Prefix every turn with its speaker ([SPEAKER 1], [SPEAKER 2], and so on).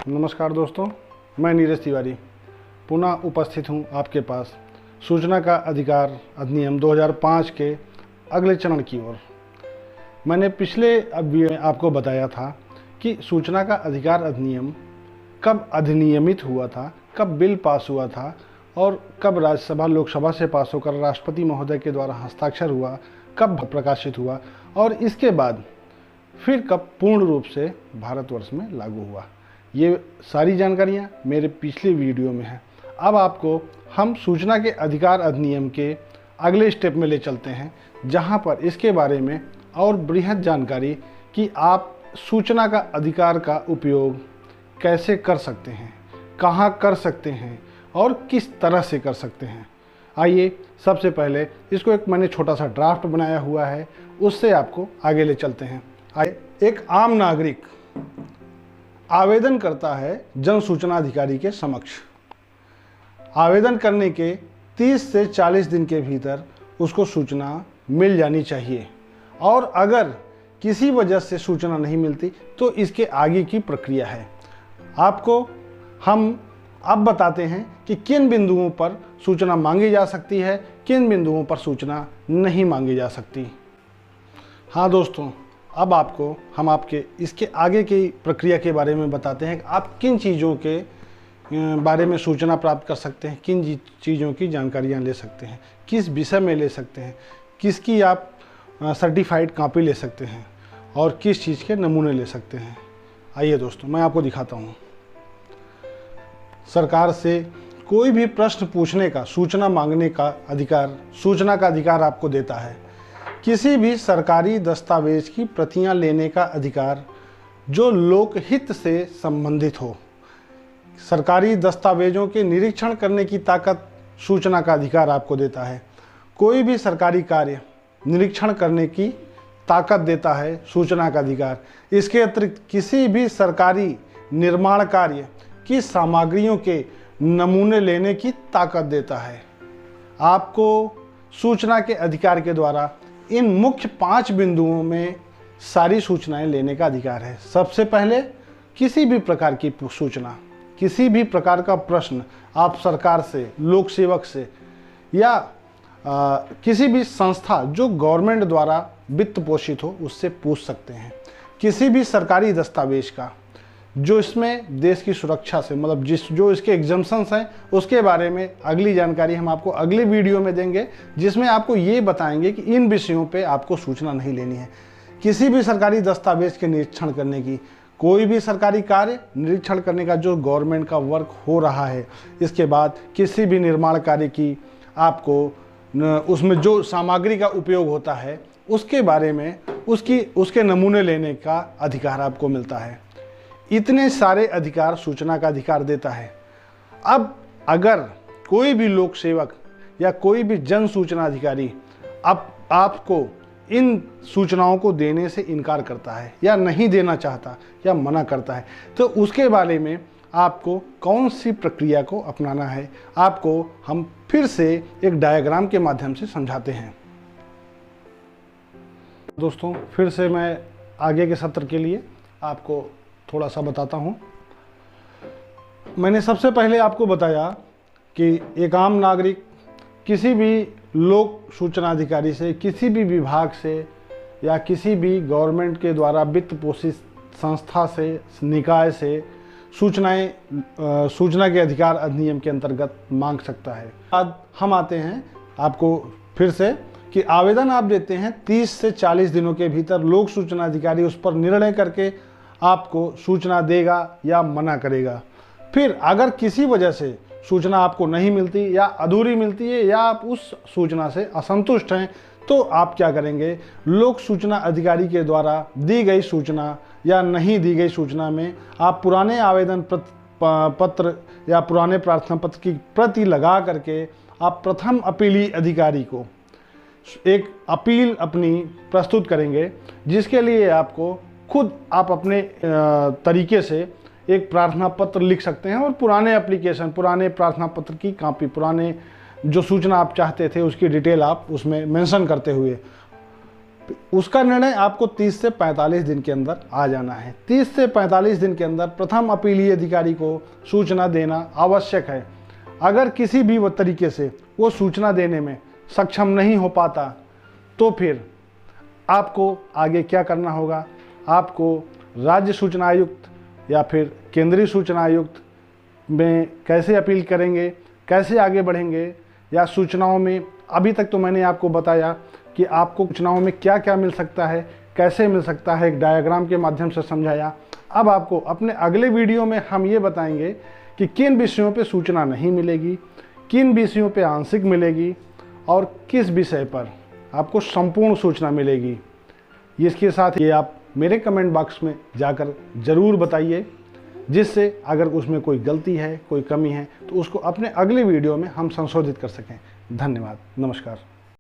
[SPEAKER 1] नमस्कार दोस्तों, मैं नीरज तिवारी पुनः उपस्थित हूं आपके पास सूचना का अधिकार अधिनियम 2005 के अगले चरण की ओर। मैंने पिछले वीडियो में आपको बताया था कि सूचना का अधिकार अधिनियम कब अधिनियमित हुआ था, कब बिल पास हुआ था और कब राज्यसभा लोकसभा से पास होकर राष्ट्रपति महोदय के द्वारा हस्ताक्षर हुआ, कब प्रकाशित हुआ और इसके बाद फिर कब पूर्ण रूप से भारतवर्ष में लागू हुआ। ये सारी जानकारियाँ मेरे पिछले वीडियो में हैं। अब आपको हम सूचना के अधिकार अधिनियम के अगले स्टेप में ले चलते हैं, जहाँ पर इसके बारे में और बृहद जानकारी कि आप सूचना का अधिकार का उपयोग कैसे कर सकते हैं, कहाँ कर सकते हैं और किस तरह से कर सकते हैं। आइए सबसे पहले इसको एक मैंने छोटा सा ड्राफ्ट बनाया हुआ है, उससे आपको आगे ले चलते हैं। आइए, एक आम नागरिक आवेदन करता है जन सूचना अधिकारी के समक्ष। आवेदन करने के 30 से 40 दिन के भीतर उसको सूचना मिल जानी चाहिए और अगर किसी वजह से सूचना नहीं मिलती तो इसके आगे की प्रक्रिया है। आपको हम अब बताते हैं कि किन बिंदुओं पर सूचना मांगी जा सकती है, किन बिंदुओं पर सूचना नहीं मांगी जा सकती। हाँ दोस्तों, अब हम आपके इसके आगे की प्रक्रिया के बारे में बताते हैं कि आप किन चीज़ों के बारे में सूचना प्राप्त कर सकते हैं, किन चीज़ों की जानकारियाँ ले सकते हैं, किस विषय में ले सकते हैं, किसकी आप सर्टिफाइड कॉपी ले सकते हैं और किस चीज़ के नमूने ले सकते हैं। आइए दोस्तों, मैं आपको दिखाता हूँ। सरकार से कोई भी प्रश्न पूछने का, सूचना मांगने का अधिकार सूचना का अधिकार आपको देता है। किसी भी सरकारी दस्तावेज की प्रतियां लेने का अधिकार जो लोकहित से संबंधित हो। सरकारी दस्तावेजों के निरीक्षण करने की ताकत सूचना का अधिकार आपको देता है। कोई भी सरकारी कार्य निरीक्षण करने की ताकत देता है सूचना का अधिकार। इसके अतिरिक्त किसी भी सरकारी निर्माण कार्य की सामग्रियों के नमूने लेने की ताकत देता है। आपको सूचना के अधिकार के द्वारा इन मुख्य 5 बिंदुओं में सारी सूचनाएं लेने का अधिकार है। सबसे पहले, किसी भी प्रकार की सूचना, किसी भी प्रकार का प्रश्न आप सरकार से, लोक सेवक से या किसी भी संस्था जो गवर्नमेंट द्वारा वित्त पोषित हो उससे पूछ सकते हैं। किसी भी सरकारी दस्तावेज का जो इसमें देश की सुरक्षा से मतलब जो इसके एग्जम्पशंस हैं उसके बारे में अगली जानकारी हम आपको अगले वीडियो में देंगे, जिसमें आपको ये बताएंगे कि इन विषयों पे आपको सूचना नहीं लेनी है। किसी भी सरकारी दस्तावेज के निरीक्षण करने की, कोई भी सरकारी कार्य निरीक्षण करने का जो गवर्नमेंट का वर्क हो रहा है, इसके बाद किसी भी निर्माण कार्य की आपको उसमें जो सामग्री का उपयोग होता है उसके बारे में उसके नमूने लेने का अधिकार आपको मिलता है। इतने सारे अधिकार सूचना का अधिकार देता है। अब अगर कोई भी लोक सेवक या कोई भी जन सूचना अधिकारी अब आपको इन सूचनाओं को देने से इनकार करता है या नहीं देना चाहता या मना करता है, तो उसके बारे में आपको कौन सी प्रक्रिया को अपनाना है, आपको हम फिर से एक डायग्राम के माध्यम से समझाते हैं। दोस्तों, फिर से मैं आगे के सत्र के लिए आपको थोड़ा सा बताता हूँ। मैंने सबसे पहले आपको बताया कि एक आम नागरिक किसी भी लोक सूचना अधिकारी से, किसी भी विभाग से या किसी भी गवर्नमेंट के द्वारा वित्त पोषित संस्था से, निकाय से सूचना के अधिकार अधिनियम के अंतर्गत मांग सकता है। आज हम आते हैं आपको फिर से कि आवेदन आप देते हैं 30 से 40 दिनों के भीतर लोक सूचना अधिकारी उस पर निर्णय करके आपको सूचना देगा या मना करेगा। फिर अगर किसी वजह से सूचना आपको नहीं मिलती या अधूरी मिलती है या आप उस सूचना से असंतुष्ट हैं, तो आप क्या करेंगे, लोक सूचना अधिकारी के द्वारा दी गई सूचना या नहीं दी गई सूचना में आप पुराने आवेदन पत्र या पुराने प्रार्थना पत्र की प्रति लगा करके आप प्रथम अपीली अधिकारी को एक अपील अपनी प्रस्तुत करेंगे, जिसके लिए आपको खुद आप अपने तरीके से एक प्रार्थना पत्र लिख सकते हैं और पुराने प्रार्थना पत्र की कॉपी, पुराने जो सूचना आप चाहते थे उसकी डिटेल आप उसमें मेंशन करते हुए उसका निर्णय आपको 30 से 45 दिन के अंदर आ जाना है। 30 से 45 दिन के अंदर प्रथम अपीलीय अधिकारी को सूचना देना आवश्यक है। अगर किसी भी तरीके से वो सूचना देने में सक्षम नहीं हो पाता तो फिर आपको आगे क्या करना होगा, आपको राज्य सूचना आयुक्त या फिर केंद्रीय सूचना आयुक्त में कैसे अपील करेंगे, कैसे आगे बढ़ेंगे, या सूचनाओं में अभी तक तो मैंने आपको बताया कि आपको सूचनाओं में क्या क्या मिल सकता है, कैसे मिल सकता है, एक डायग्राम के माध्यम से समझाया। अब आपको अपने अगले वीडियो में हम ये बताएंगे कि किन विषयों पे सूचना नहीं मिलेगी, किन विषयों पे आंशिक मिलेगी और किस विषय पर आपको संपूर्ण सूचना मिलेगी। इसके साथ ये आप मेरे कमेंट बॉक्स में जाकर ज़रूर बताइए, जिससे अगर उसमें कोई गलती है, कोई कमी है तो उसको अपने अगले वीडियो में हम संशोधित कर सकें। धन्यवाद, नमस्कार।